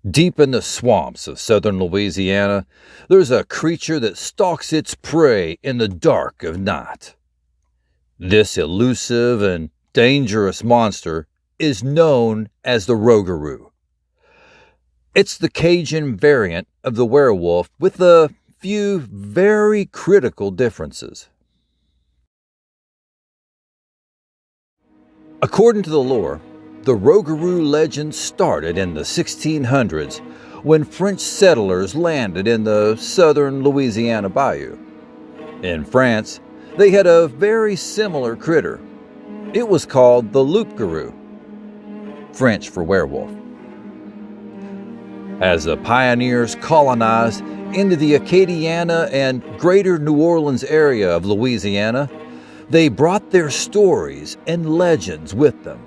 Deep in the swamps of southern Louisiana, there's a creature that stalks its prey in the dark of night. This elusive and dangerous monster is known as the Rougarou. It's the Cajun variant of the werewolf with a few very critical differences. According to the lore, the Rougarou legend started in the 1600s when French settlers landed in the southern Louisiana bayou. In France, they had a very similar critter. It was called the loup-garou, French for werewolf. As the pioneers colonized into the Acadiana and greater New Orleans area of Louisiana, they brought their stories and legends with them.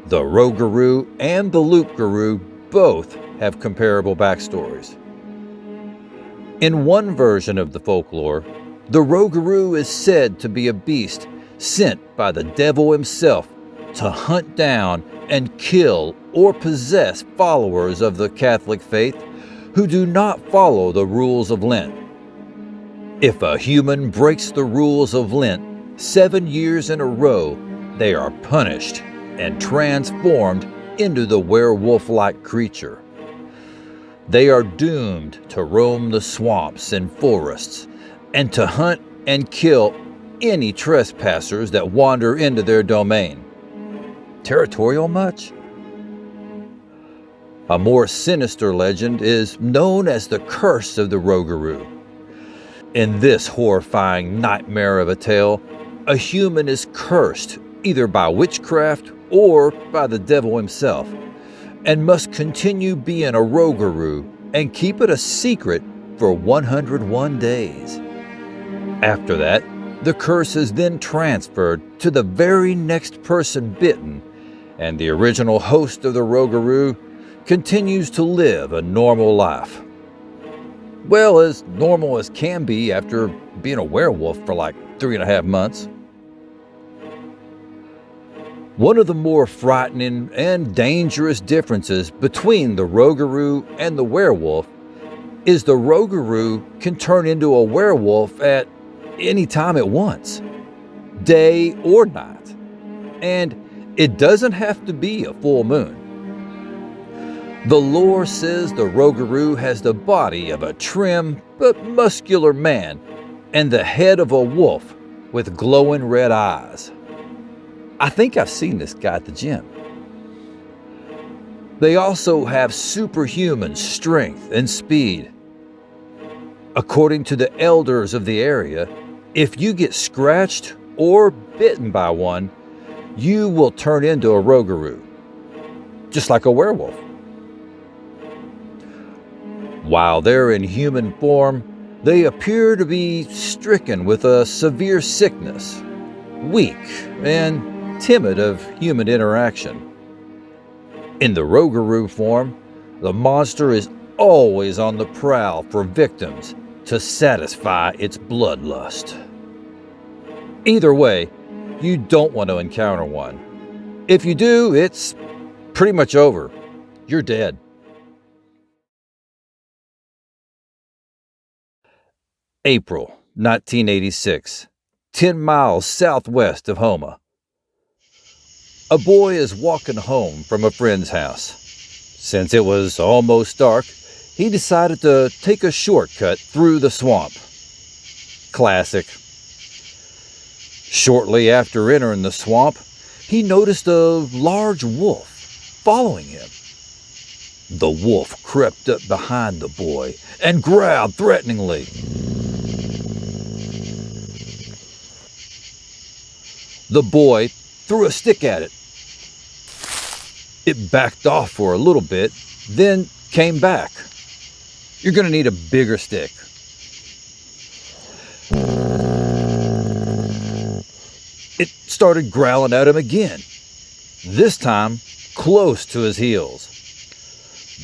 The Rougarou and the loup-garou both have comparable backstories. In one version of the folklore, the Rougarou is said to be a beast sent by the devil himself to hunt down and kill or possess followers of the Catholic faith who do not follow the rules of Lent. If a human breaks the rules of Lent 7 years in a row, they are punished and transformed into the werewolf-like creature. They are doomed to roam the swamps and forests and to hunt and kill any trespassers that wander into their domain. Territorial much? A more sinister legend is known as the Curse of the Rougarou. In this horrifying nightmare of a tale, a human is cursed either by witchcraft or by the devil himself, and must continue being a Rougarou and keep it a secret for 101 days. After that, the curse is then transferred to the very next person bitten, and the original host of the Rougarou continues to live a normal life. Well, as normal as can be after being a werewolf for like 3.5 months. One of the more frightening and dangerous differences between the Rougarou and the werewolf is the Rougarou can turn into a werewolf at any time it wants, day or night, and it doesn't have to be a full moon. The lore says the Rougarou has the body of a trim but muscular man and the head of a wolf with glowing red eyes. I think I've seen this guy at the gym. They also have superhuman strength and speed. According to the elders of the area, if you get scratched or bitten by one, you will turn into a Rougarou, just like a werewolf. While they're in human form, they appear to be stricken with a severe sickness, weak, and timid of human interaction. In the Rougarou form, the monster is always on the prowl for victims to satisfy its bloodlust. Either way, you don't want to encounter one. If you do, it's pretty much over. You're dead. April 1986, 10 miles southwest of Houma. A boy is walking home from a friend's house. Since it was almost dark, he decided to take a shortcut through the swamp. Classic. Shortly after entering the swamp, he noticed a large wolf following him. The wolf crept up behind the boy and growled threateningly. The boy threw a stick at it. It backed off for a little bit, then came back. You're going to need a bigger stick. It started growling at him again, this time close to his heels.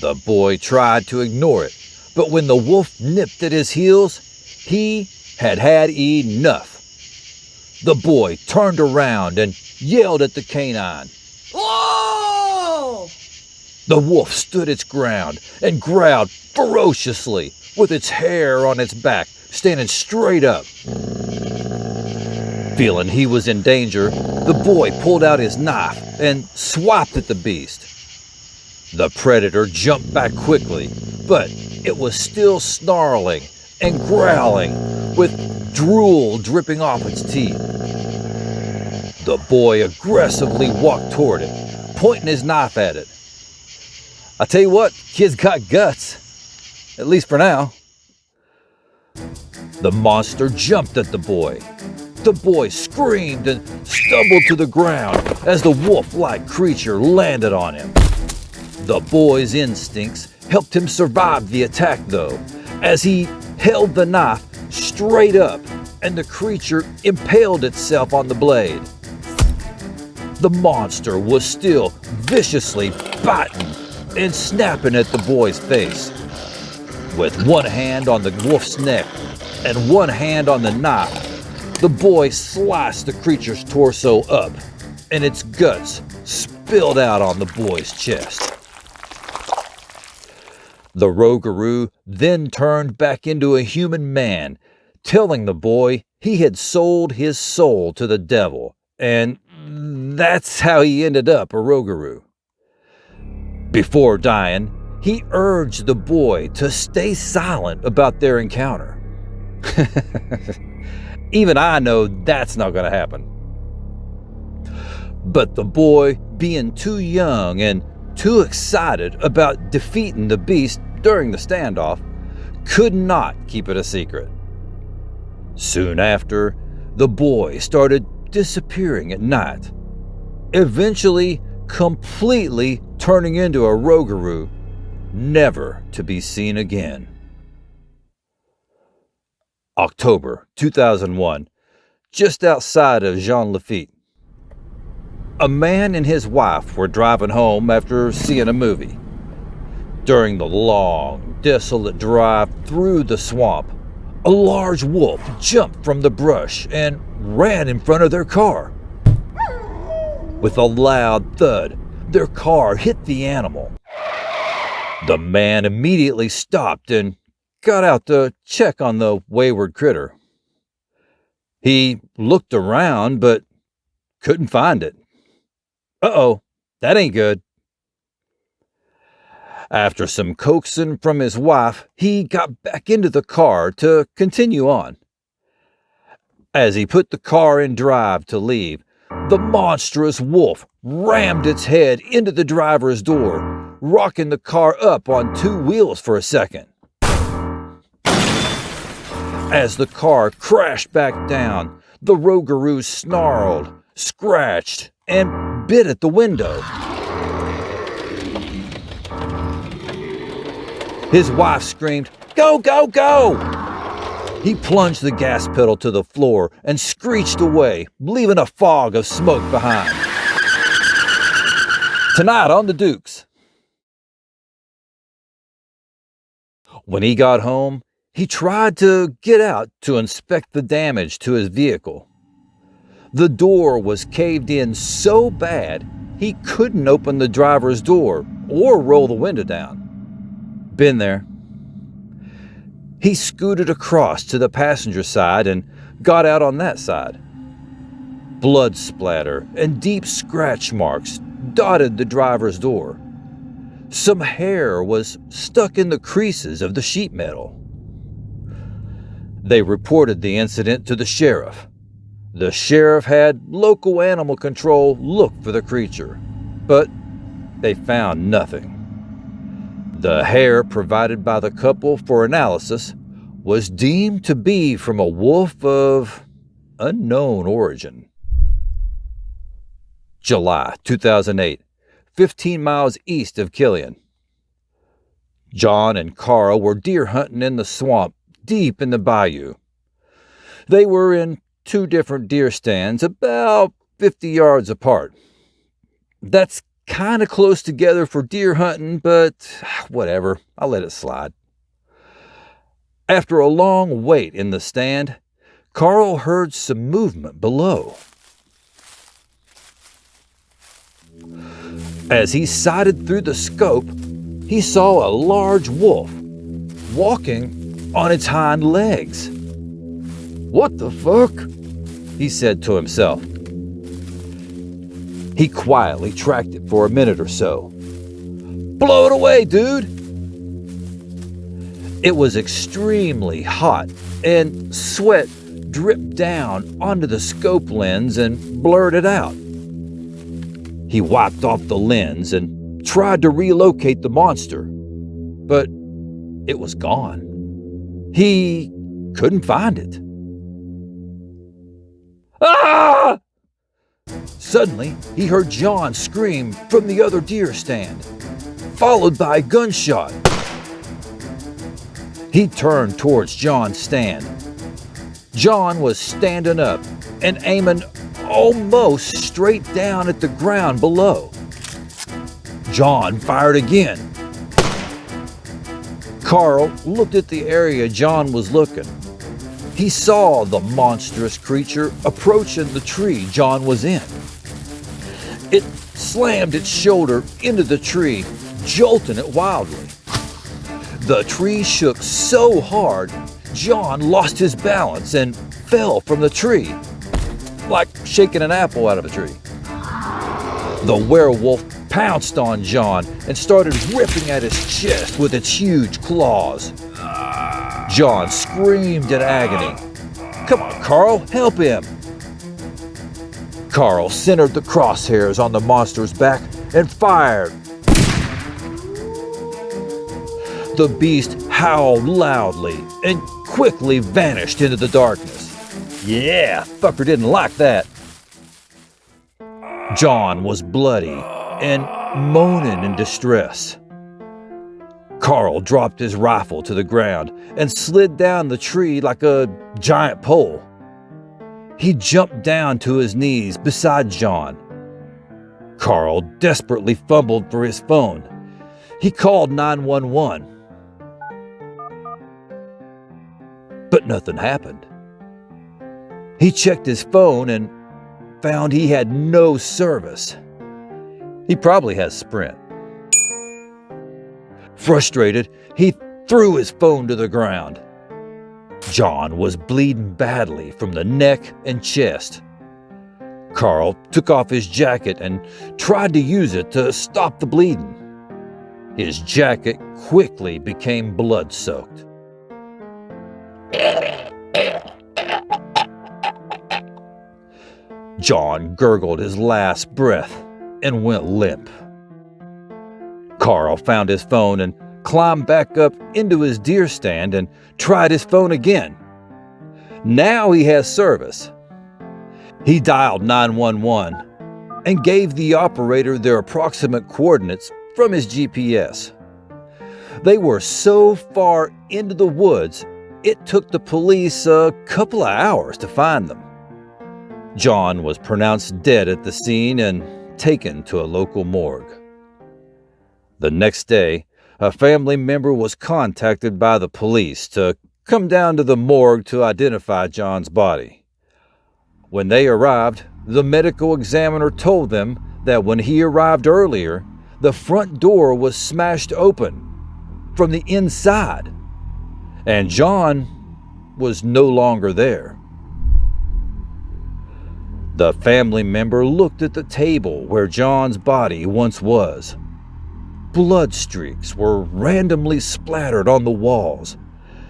The boy tried to ignore it, but when the wolf nipped at his heels, he had had enough. The boy turned around and yelled at the canine. Whoa! The wolf stood its ground and growled ferociously, with its hair on its back standing straight up. Feeling he was in danger, the boy pulled out his knife and swiped at the beast. The predator jumped back quickly, but it was still snarling and growling, with drool dripping off its teeth. The boy aggressively walked toward it, pointing his knife at it. I tell you what, kid's got guts, at least for now. The monster jumped at the boy. The boy screamed and stumbled to the ground as the wolf-like creature landed on him. The boy's instincts helped him survive the attack, though, as he held the knife straight up and the creature impaled itself on the blade. The monster was still viciously biting and snapping at the boy's face. With one hand on the wolf's neck and one hand on the knife, the boy sliced the creature's torso up, and its guts spilled out on the boy's chest. The Rougarou then turned back into a human man, telling the boy he had sold his soul to the devil, and that's how he ended up a Rougarou. Before dying, he urged the boy to stay silent about their encounter. Even I know that's not going to happen. But the boy, being too young and too excited about defeating the beast during the standoff, could not keep it a secret. Soon after, the boy started disappearing at night, eventually completely turning into a Rougarou, never to be seen again. October 2001, just outside of Jean Lafitte. A man and his wife were driving home after seeing a movie. During the long, desolate drive through the swamp, a large wolf jumped from the brush and ran in front of their car. With a loud thud, their car hit the animal. The man immediately stopped and got out to check on the wayward critter. He looked around but couldn't find it. Uh-oh, that ain't good. After some coaxing from his wife, he got back into the car to continue on. As he put the car in drive to leave, the monstrous wolf rammed its head into the driver's door, rocking the car up on two wheels for a second. As the car crashed back down, the Rougarou snarled, scratched, and bit at the window. His wife screamed, "Go, go, go!" He plunged the gas pedal to the floor and screeched away, leaving a fog of smoke behind. Tonight on the Dukes. When he got home, he tried to get out to inspect the damage to his vehicle. The door was caved in so bad, he couldn't open the driver's door or roll the window down. Been there. He scooted across to the passenger side and got out on that side. Blood splatter and deep scratch marks dotted the driver's door. Some hair was stuck in the creases of the sheet metal. They reported the incident to the sheriff. The sheriff had local animal control look for the creature, but they found nothing. The hair provided by the couple for analysis was deemed to be from a wolf of unknown origin. July 2008, 15 miles east of Killian. John and Carl were deer hunting in the swamp deep in the bayou. They were in two different deer stands about 50 yards apart. That's kind of close together for deer hunting, but whatever, I'll let it slide. After a long wait in the stand, Carl heard some movement below. As he sighted through the scope, he saw a large wolf walking on its hind legs. "What the fuck?" he said to himself. He quietly tracked it for a minute or so. "Blow it away, dude!" It was extremely hot, and sweat dripped down onto the scope lens and blurred it out. He wiped off the lens and tried to relocate the monster, but it was gone. He couldn't find it. Ah! Suddenly, he heard John scream from the other deer stand, followed by a gunshot. He turned towards John's stand. John was standing up and aiming almost straight down at the ground below. John fired again. Carl looked at the area John was looking. He saw the monstrous creature approaching the tree John was in. It slammed its shoulder into the tree, jolting it wildly. The tree shook so hard, John lost his balance and fell from the tree, like shaking an apple out of a tree. The werewolf pounced on John and started ripping at his chest with its huge claws. John screamed in agony. "Come on, Carl, help him!" Carl centered the crosshairs on the monster's back and fired. The beast howled loudly and quickly vanished into the darkness. Yeah, fucker didn't like that. John was bloody and moaning in distress. Carl dropped his rifle to the ground and slid down the tree like a giant pole. He jumped down to his knees beside John. Carl desperately fumbled for his phone. He called 911. But nothing happened. He checked his phone and found he had no service. He probably has Sprint. Frustrated, he threw his phone to the ground. John was bleeding badly from the neck and chest. Carl took off his jacket and tried to use it to stop the bleeding. His jacket quickly became blood-soaked. John gurgled his last breath and went limp. Carl found his phone and climbed back up into his deer stand and tried his phone again. Now he has service. He dialed 911 and gave the operator their approximate coordinates from his GPS. They were so far into the woods, it took the police a couple of hours to find them. John was pronounced dead at the scene and taken to a local morgue. The next day, a family member was contacted by the police to come down to the morgue to identify John's body. When they arrived, the medical examiner told them that when he arrived earlier, the front door was smashed open from the inside, and John was no longer there. The family member looked at the table where John's body once was. Blood streaks were randomly splattered on the walls.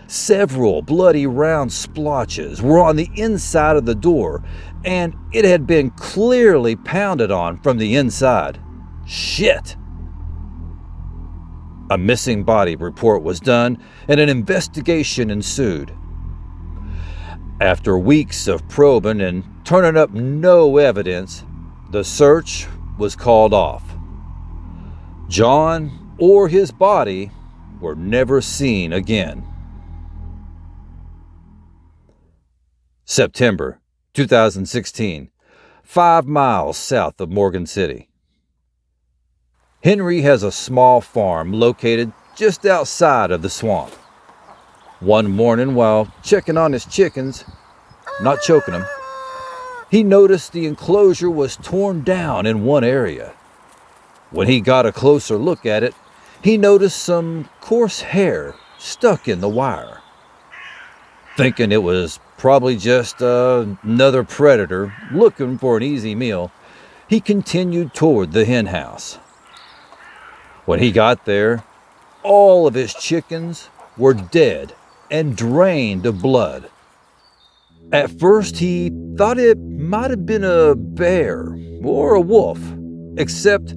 Several bloody round splotches were on the inside of the door, and it had been clearly pounded on from the inside. Shit! A missing body report was done, and an investigation ensued. After weeks of probing and turning up no evidence, the search was called off. John or his body were never seen again. September 2016, 5 miles south of Morgan City. Henry has a small farm located just outside of the swamp. One morning, while checking on his chickens, not choking them, he noticed the enclosure was torn down in one area. When he got a closer look at it, he noticed some coarse hair stuck in the wire. Thinking it was probably just another predator looking for an easy meal, he continued toward the hen house. When he got there, all of his chickens were dead and drained of blood. At first, he thought it might have been a bear or a wolf, except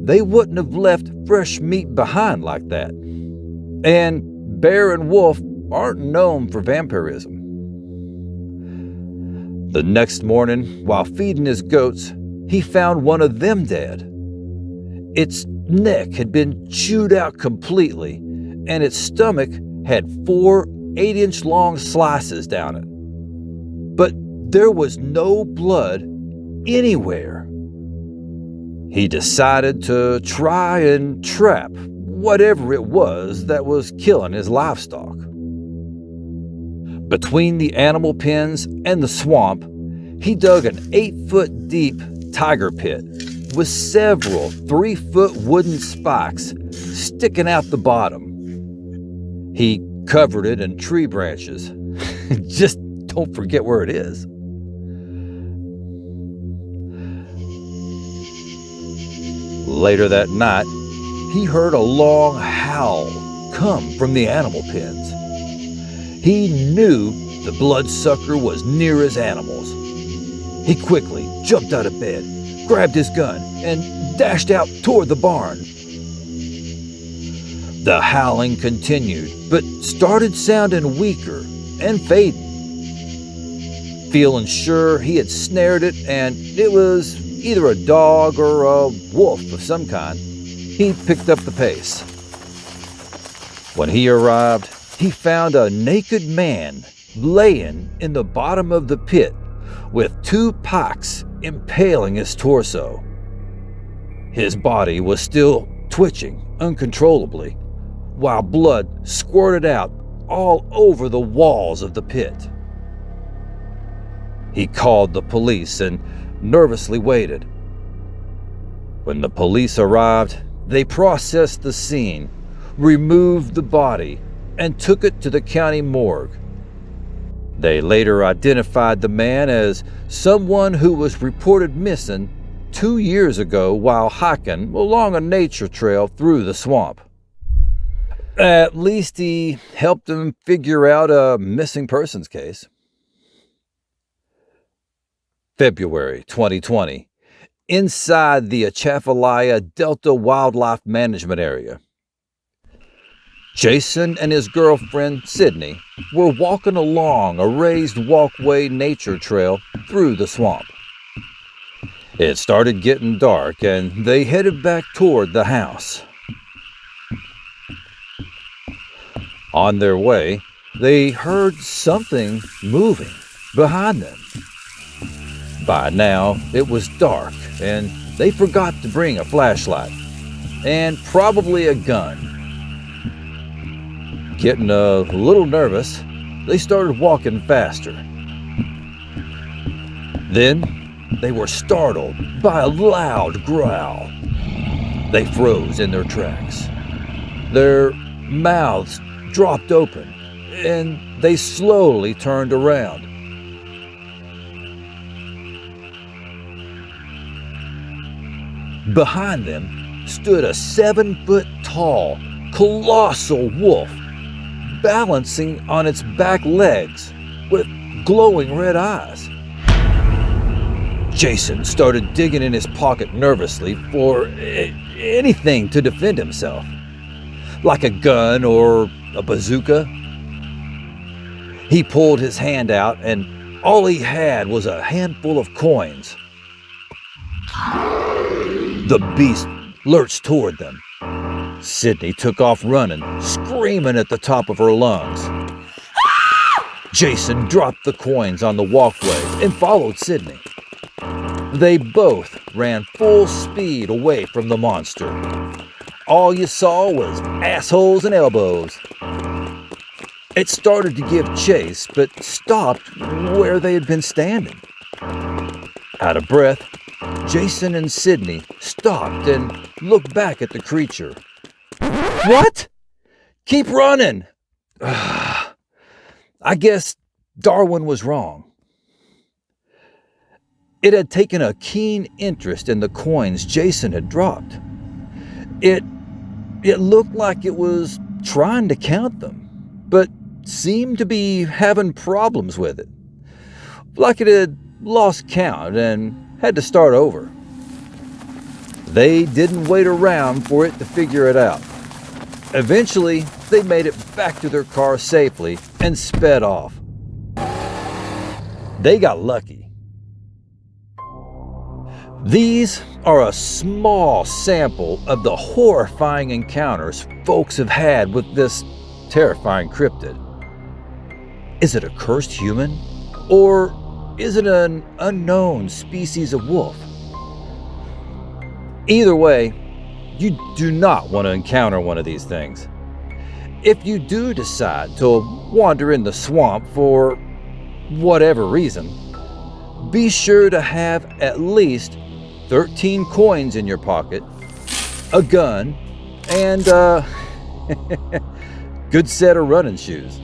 they wouldn't have left fresh meat behind like that. And bear and wolf aren't known for vampirism. The next morning, while feeding his goats, he found one of them dead. Its neck had been chewed out completely, and its stomach had 4 8-inch long slices down it. But there was no blood anywhere. He decided to try and trap whatever it was that was killing his livestock. Between the animal pens and the swamp, he dug an 8-foot deep tiger pit with several 3-foot wooden spikes sticking out the bottom. He covered it in tree branches. Just don't forget where it is. Later that night, he heard a long howl come from the animal pens. He knew the bloodsucker was near his animals. He quickly jumped out of bed, grabbed his gun, and dashed out toward the barn. The howling continued, but started sounding weaker and fading. Feeling sure he had snared it and it was either a dog or a wolf of some kind, he picked up the pace. When he arrived, he found a naked man laying in the bottom of the pit with 2 pikes impaling his torso. His body was still twitching uncontrollably, while blood squirted out all over the walls of the pit. He called the police and nervously waited. When the police arrived, they processed the scene, removed the body, and took it to the county morgue. They later identified the man as someone who was reported missing 2 years ago while hiking along a nature trail through the swamp. At least he helped them figure out a missing persons case. February 2020, inside the Atchafalaya Delta Wildlife Management Area. Jason and his girlfriend, Sydney, were walking along a raised walkway nature trail through the swamp. It started getting dark and they headed back toward the house. On their way, they heard something moving behind them. By now, it was dark, and they forgot to bring a flashlight, and probably a gun. Getting a little nervous, they started walking faster. Then, they were startled by a loud growl. They froze in their tracks. Their mouths dropped open, and they slowly turned around. Behind them stood a 7-foot-tall, colossal wolf, balancing on its back legs with glowing red eyes. Jason started digging in his pocket nervously for anything to defend himself, like a gun or a bazooka. He pulled his hand out and all he had was a handful of coins. The beast lurched toward them. Sydney took off running, screaming at the top of her lungs. Jason dropped the coins on the walkway and followed Sydney. They both ran full speed away from the monster. All you saw was assholes and elbows. It started to give chase, but stopped where they had been standing. Out of breath, Jason and Sydney stopped and looked back at the creature. What? Keep running! I guess Darwin was wrong. It had taken a keen interest in the coins Jason had dropped. It looked like it was trying to count them, but seemed to be having problems with it. Like it had lost count and had to start over. They didn't wait around for it to figure it out. Eventually, they made it back to their car safely and sped off. They got lucky. These are a small sample of the horrifying encounters folks have had with this terrifying cryptid. Is it a cursed human? Or is it an unknown species of wolf? Either way, you do not want to encounter one of these things. If you do decide to wander in the swamp for whatever reason, be sure to have at least 13 coins in your pocket, a gun, and a good set of running shoes.